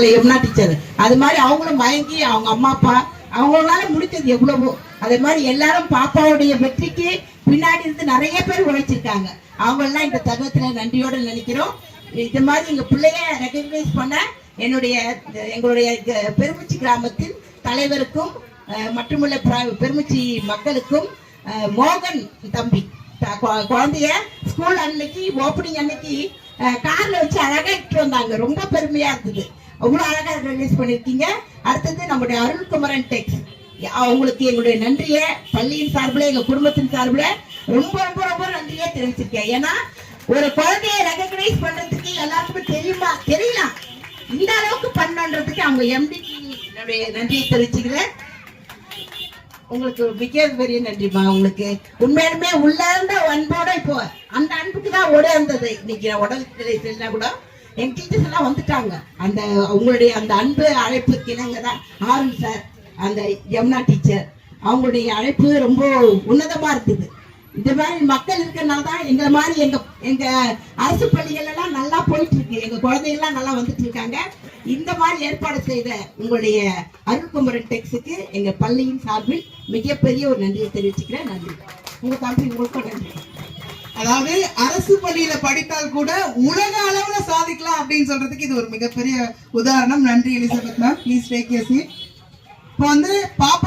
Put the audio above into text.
சொன்னாங்களே யமுனா டீச்சர், அது மாதிரி அவங்களும் மயங்கி அவங்க அம்மா அப்பா அவங்களால முடிச்சது எவ்வளவோ, அதே மாதிரி எல்லாரும் பாப்பாவுடைய வெற்றிக்கு பின்னாடி இருந்து நிறைய பேர் உழைச்சிருக்காங்க. அவங்கெல்லாம் இந்த தருணத்துல நன்றியோட நினைக்கிறோம். இது மாதிரி எங்க பிள்ளைய ரெகக்னைஸ் பண்ண எங்களுடைய பெருமிச்சி கிராமத்தின் தலைவருக்கும் மட்டுமல்ல பெருமிச்சி மக்களுக்கும் மோகன் தம்பி குழந்தைய ஸ்கூல் அன்னைக்கு ஓப்பனிங் அன்னைக்கு கார்ல வச்சு அழகா இட்டு வந்தாங்க. ரொம்ப பெருமையா இருந்தது. அவ்வளவு அழகா ரிலீஸ் பண்ணிருக்கீங்க. அடுத்தது நம்முடைய அருள்குமரன் டெக்ஸ், அவங்களுக்கு எங்களுடைய நன்றியை பள்ளியின் சார்பில் எங்க குடும்பத்தின் சார்பில் ரொம்ப ரொம்ப ரொம்ப நன்றியை தெரிவிச்சிருக்கேன். ஏன்னா ஒரு குழந்தைய ரெகக்னைஸ் பண்றதுக்கு எல்லாருக்குமே தெரியலாம், இந்த அளவுக்கு பண்ணன்றதுக்கு அவங்க எம்டிக்கு என்னுடைய நன்றியை தெரிவிச்சுக்கிறேன். உங்களுக்கு மிக பெரிய நன்றிமா. உங்களுக்கு உண்மையிலுமே உள்ள இருந்த அன்போட இப்போ அந்த அன்புக்கு தான் ஓட இருந்தது. இன்னைக்கு உடல் கூட எங்க டீச்சர்ஸ் எல்லாம் வந்துட்டாங்க. அந்த உங்களுடைய அந்த அன்பு அழைப்புக்கு இணங்க தான் ஆரன் சார், அந்த யமுனா டீச்சர், அவங்களுடைய அழைப்பு ரொம்ப உன்னதமா இருக்குது. இந்த மாதிரி மக்கள் இருக்கிறனால தான் எங்களை மாதிரி எங்க அரசு பள்ளிகள் எல்லாம் நல்லா போயிட்டு இருக்கு, எங்க குழந்தைகள்லாம் நல்லா வந்துட்டு இருக்காங்க. இந்த மாதிரி ஏற்பாடு செய்த உங்களுடைய அருள்குமரன் டெக்ஸுக்கு எங்க பள்ளியின் சார்பில் மிகப்பெரிய ஒரு நன்றியை தெரிவிச்சுக்கிறேன். நன்றி. உங்க தம்பி உங்களுக்கும் நன்றி. அதாவது அரசு பள்ளியில படித்தால் கூட உலக அளவுல சாதிக்கலாம் அப்படின்னு சொல்றதுக்கு இது ஒரு மிகப்பெரிய உதாரணம். நன்றி Elizabeth ma'am. Please take your seat. இப்போ பாப்பா